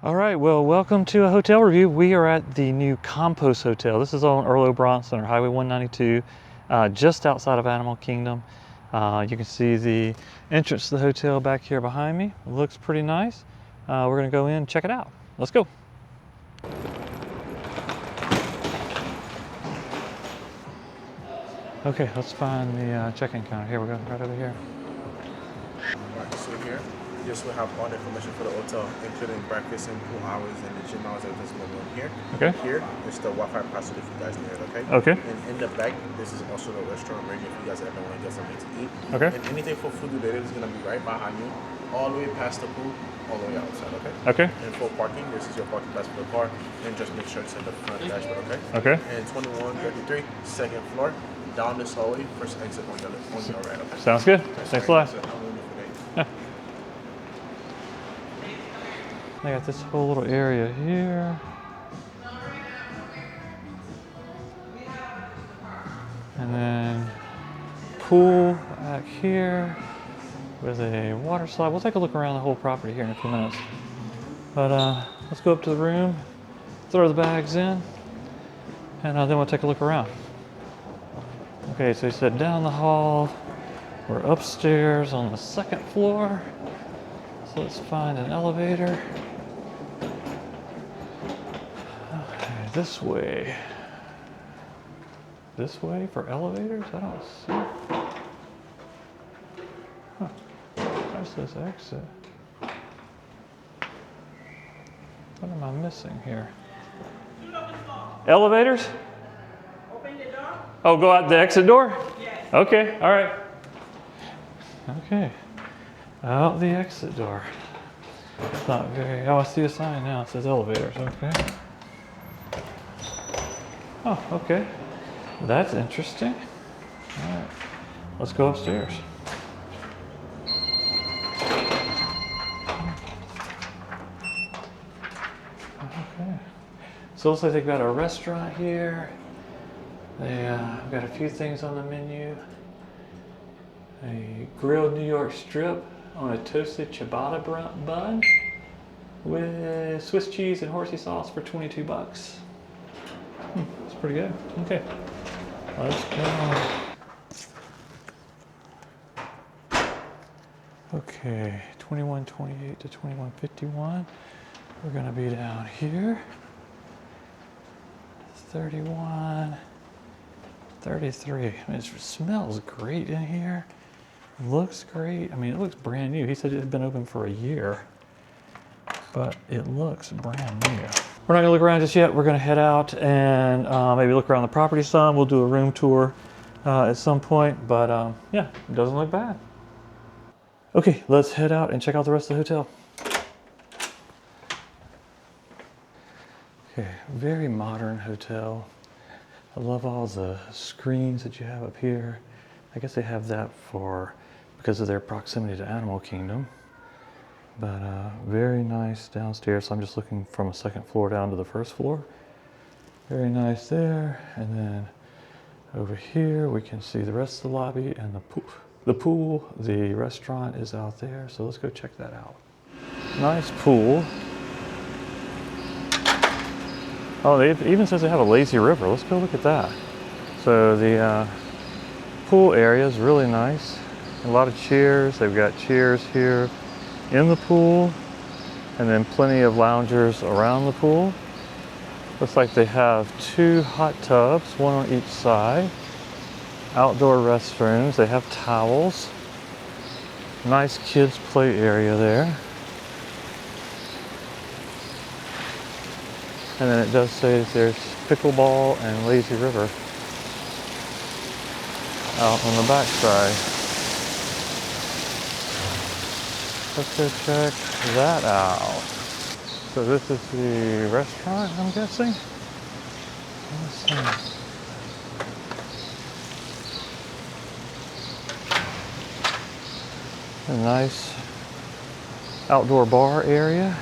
All right, well, welcome to a hotel review. We are at the new Kompose Hotel. This is on Irlo Bronson or Highway 192, just outside of Animal Kingdom. You can see the entrance to the hotel back here behind me. It looks pretty nice. We're gonna go in and check it out. Let's go. Okay, let's find the check-in counter. Here we go, right over here. Right, so here, this will have all the information for the hotel, including breakfast and pool hours and the gym hours, everything's going on here. Okay. Here is the Wi-Fi password if you guys need it, okay? Okay. And in the back, this is also the restaurant area if you guys ever want to get something to eat. Okay. And anything for food related is going to be right behind you, all the way past the pool, all the way outside, okay? Okay. And for parking, this is your parking pass for the car, and just make sure it's in the front dashboard, okay? Okay. And 2133, second floor, down this hallway, first exit on your right, okay? Sounds good. Thanks a lot. Yeah. I got this whole little area here. And then pool back here with a water slide. We'll take a look around the whole property here in a few minutes. But let's go up to the room, throw the bags in, and then we'll take a look around. Okay, so he said down the hall. We're upstairs on the second floor. So let's find an elevator. Okay, this way. This way for elevators? I don't see. Huh. Where's this exit? What am I missing here? Elevators? Open the door? Oh, go out the exit door? Yes. Okay, all right. Okay, out the exit door. It's not very, oh, I see a sign now. It says elevators, okay. Oh, okay. That's interesting. All right, let's go upstairs. Okay. So it looks like they've got a restaurant here. They've got a few things on the menu. A grilled New York strip on a toasted ciabatta bun with Swiss cheese and horsey sauce for 22 bucks. That's pretty good. Okay, let's go. Okay, 2128 to 2151. We're gonna be down here. 31, 33. I mean, it smells great in here. Looks great. I mean, it looks brand new. He said it had been open for a year, but it looks brand new. We're not gonna look around just yet. We're gonna head out and maybe look around the property some. We'll do a room tour at some point, but yeah, it doesn't look bad. Okay, let's head out and check out the rest of the hotel. Okay, very modern hotel. I love all the screens that you have up here. I guess they have that because of their proximity to Animal Kingdom. But very nice downstairs. So I'm just looking from a second floor down to the first floor. Very nice there. And then over here we can see the rest of the lobby and the pool. The restaurant is out there. So let's go check that out. Nice pool. Oh, it even says they have a lazy river. Let's go look at that. So the pool area is really nice. A lot of chairs. They've got chairs here in the pool, and then plenty of loungers around the pool. Looks like they have 2 hot tubs, one on each side. Outdoor restrooms. They have towels. Nice kids play area there. And then it does say there's pickleball and lazy river out on the back side. Let's go check that out. So this is the restaurant, I'm guessing. Let's see. A nice outdoor bar area.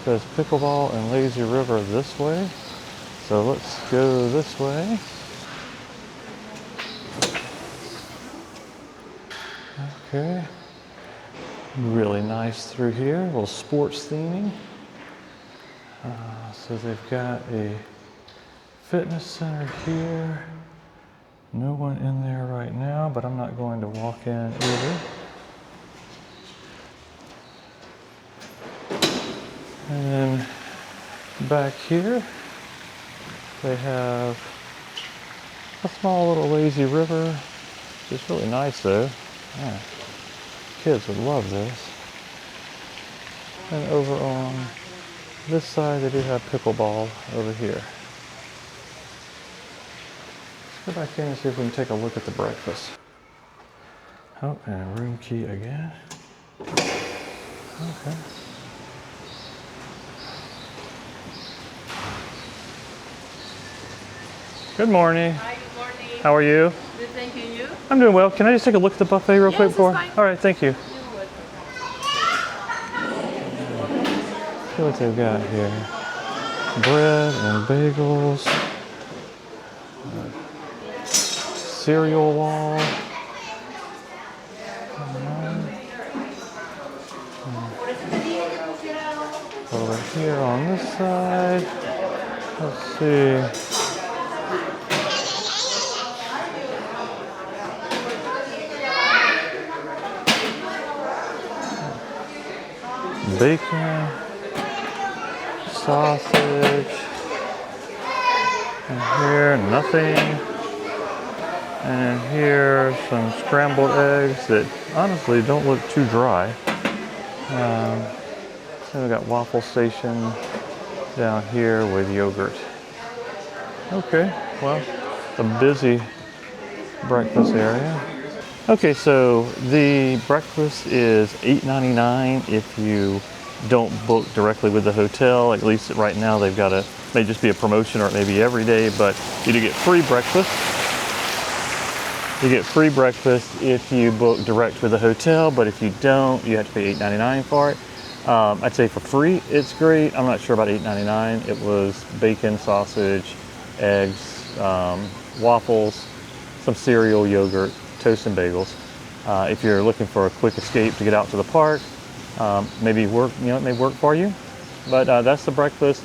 Says pickleball and lazy river this way. So let's go this way. Okay. Really nice through here, a little sports theming. So they've got a fitness center here. No one in there right now, but I'm not going to walk in either. And then back here, they have a small little lazy river, which is really nice though. Yeah, kids would love this. And over on this side, they do have pickleball over here. Let's go back in and see if we can take a look at the breakfast. Oh, and room key again. Okay. Good morning. Hi, good morning. How are you? Good, thank you. You? I'm doing well. Can I just take a look at the buffet real quick it's before? fine. All right, thank you. You're welcome. See what they've got here. Bread and bagels. Cereal wall. Over here on this side. Let's see. Bacon, sausage, and here nothing, and here some scrambled eggs that honestly don't look too dry. So we got waffle station down here with yogurt. Okay, well, a busy breakfast area. Okay, so the breakfast is $8.99 if you don't book directly with the hotel. At least right now they've got a, may just be a promotion or it may be every day, but you do get free breakfast. You get free breakfast if you book direct with the hotel, but if you don't, you have to pay $8.99 for it. I'd say for free, it's great. I'm not sure about $8.99. It was bacon, sausage, eggs, waffles, some cereal, yogurt, toast and bagels. If you're looking for a quick escape to get out to the park, maybe work, it may work for you. But that's the breakfast.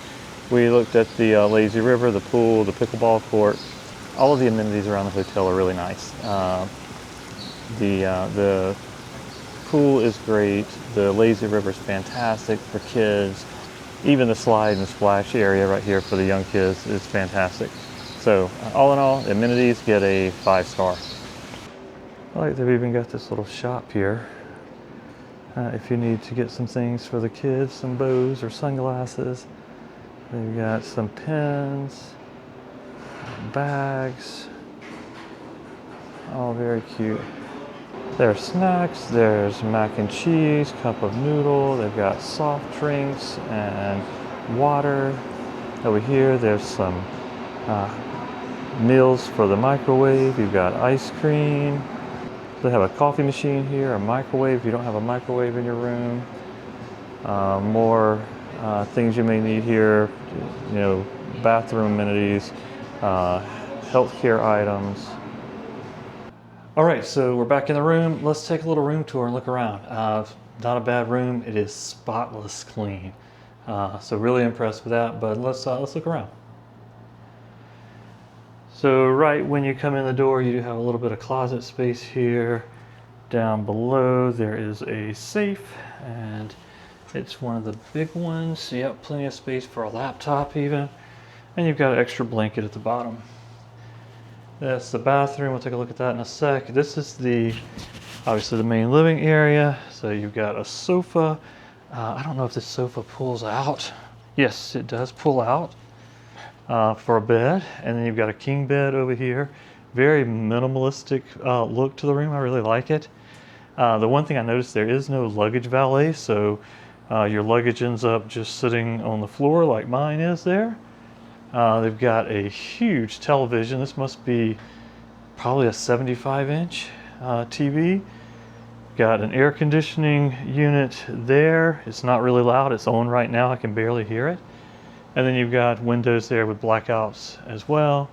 We looked at the lazy river, the pool, the pickleball court. All of the amenities around the hotel are really nice. The pool is great. The lazy river is fantastic for kids. Even the slide and splash area right here for the young kids is fantastic. So all in all, the amenities get a 5-star. Like they've even got this little shop here. If you need to get some things for the kids, some bows or sunglasses. They've got some pens, bags, all very cute. There's snacks, there's mac and cheese, cup of noodle, they've got soft drinks and water. Over here there's some meals for the microwave. You've got ice cream. They have a coffee machine here, a microwave if you don't have a microwave in your room. More things you may need here, bathroom amenities, healthcare items. All right, so we're back in the room. Let's take a little room tour and look around. Not a bad room. It is spotless clean. So really impressed with that, but let's look around. So right when you come in the door, you do have a little bit of closet space here. Down below, there is a safe, and it's one of the big ones. So you have plenty of space for a laptop even. And you've got an extra blanket at the bottom. That's the bathroom. We'll take a look at that in a sec. This is obviously the main living area. So you've got a sofa. I don't know if this sofa pulls out. Yes, it does pull out. For a bed, and then you've got a king bed over here. Very minimalistic look to the room. I really like it. The one thing I noticed, there is no luggage valet, so your luggage ends up just sitting on the floor like mine is there. They've got a huge television. This must be probably a 75-inch TV. Got an air conditioning unit there. It's not really loud. It's on right now. I can barely hear it. And then you've got windows there with blackouts as well.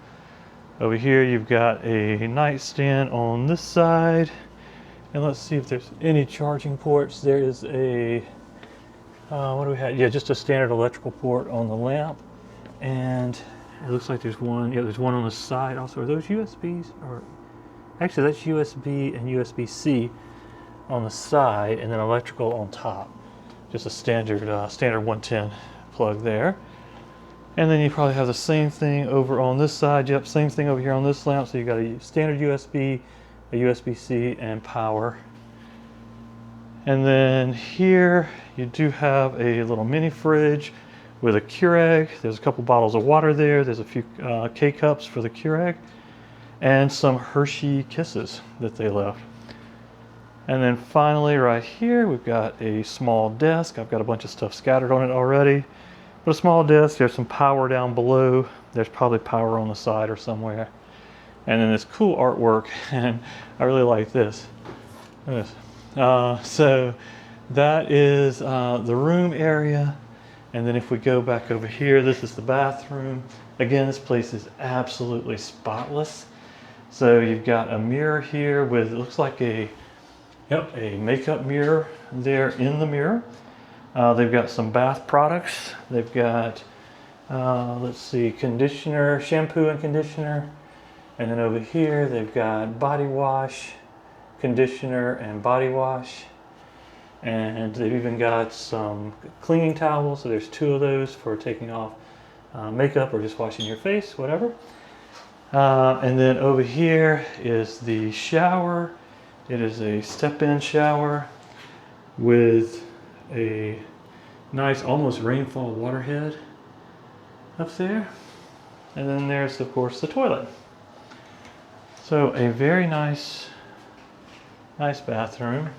Over here you've got a nightstand on this side. And let's see if there's any charging ports. There is a, what do we have? Yeah, just a standard electrical port on the lamp. And it looks like there's one, yeah, there's one on the side also. Are those USBs? Or actually, that's USB and USB-C on the side, and then electrical on top. Just a standard 110 plug there. And then you probably have the same thing over on this side. Yep, same thing over here on this lamp. So you got a standard USB, a USB-C, and power. And then here you do have a little mini fridge with a Keurig. There's a couple bottles of water there. There's a few K-cups for the Keurig, and some Hershey Kisses that they left. And then finally right here we've got a small desk. I've got a bunch of stuff scattered on it already. But a small desk, there's some power down below. There's probably power on the side or somewhere. And then this cool artwork, and I really like this. Look at this. So that is the room area. And then if we go back over here, this is the bathroom. Again, this place is absolutely spotless. So you've got a mirror here with, it looks like a makeup mirror there in the mirror. They've got some bath products. They've got, let's see, conditioner, shampoo and conditioner. And then over here, they've got body wash, conditioner, and body wash. And they've even got some cleaning towels. So there's 2 of those for taking off makeup or just washing your face, whatever. And then over here is the shower. It is a step-in shower with a nice, almost rainfall water head up there. And then there's, of course, the toilet. So a very nice bathroom.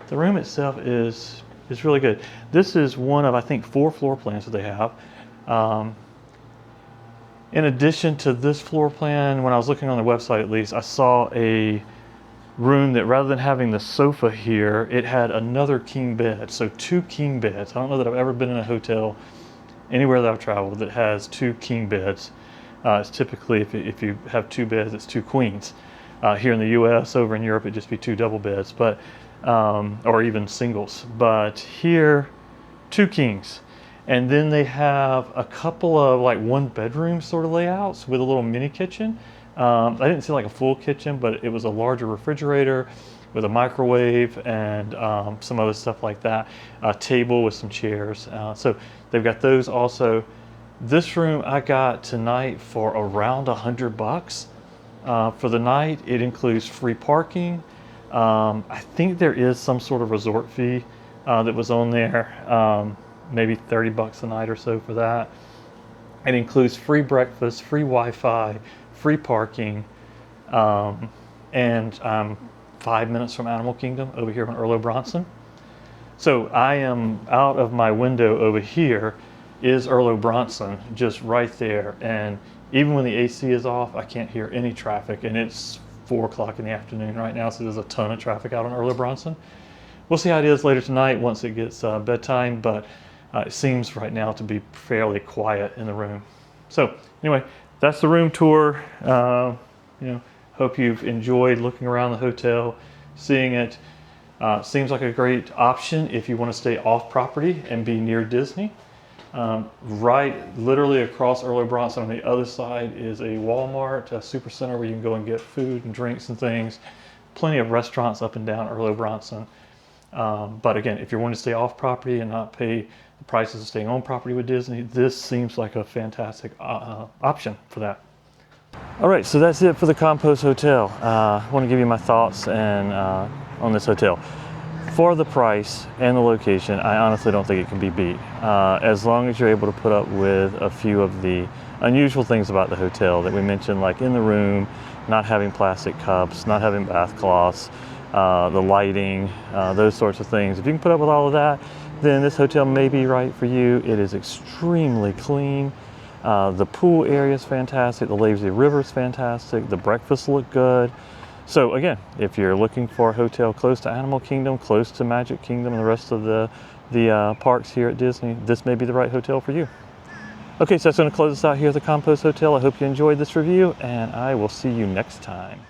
The room itself is really good. This is one of, I think, 4 floor plans that they have. In addition to this floor plan, when I was looking on their website at least, I saw a room that rather than having the sofa here, it had another king bed. So 2 king beds. I don't know that I've ever been in a hotel anywhere that I've traveled that has 2 king beds. It's typically, if you have 2 beds, it's 2 queens. Here in the US, over in Europe, it'd just be 2 double beds, but or even singles. But here, 2 kings. And then they have a couple of like 1-bedroom sort of layouts with a little mini kitchen. I didn't see like a full kitchen, but it was a larger refrigerator with a microwave and some other stuff like that. A table with some chairs. So they've got those also. This room I got tonight for around $100 for the night. It includes free parking. I think there is some sort of resort fee that was on there. Maybe $30 a night or so for that. It includes free breakfast, free Wi-Fi, free parking, and 5 minutes from Animal Kingdom over here on Irlo Bronson. So I am out of my window over here is Irlo Bronson, just right there. And even when the AC is off, I can't hear any traffic, and it's 4 o'clock in the afternoon right now, so there's a ton of traffic out on Irlo Bronson. We'll see how it is later tonight once it gets bedtime, but it seems right now to be fairly quiet in the room. So anyway, that's the room tour. Hope you've enjoyed looking around the hotel, seeing it. Seems like a great option if you want to stay off property and be near Disney. Right, literally across Irlo Bronson on the other side is a Walmart, a super center where you can go and get food and drinks and things. Plenty of restaurants up and down Irlo Bronson. But again, if you're wanting to stay off property and not pay the prices of staying on property with Disney, this seems like a fantastic option for that. All right, so that's it for the Kompose Hotel. I want to give you my thoughts and on this hotel. For the price and the location, I honestly don't think it can be beat. As long as you're able to put up with a few of the unusual things about the hotel that we mentioned, like in the room, not having plastic cups, not having bath cloths, the lighting, those sorts of things. If you can put up with all of that, then this hotel may be right for you. It is extremely clean. The pool area is fantastic. The lazy river is fantastic. The breakfasts look good. So again, if you're looking for a hotel close to Animal Kingdom, close to Magic Kingdom and the rest of the parks here at Disney, this may be the right hotel for you. Okay, so that's going to close us out here at the Kompose Hotel. I hope you enjoyed this review, and I will see you next time.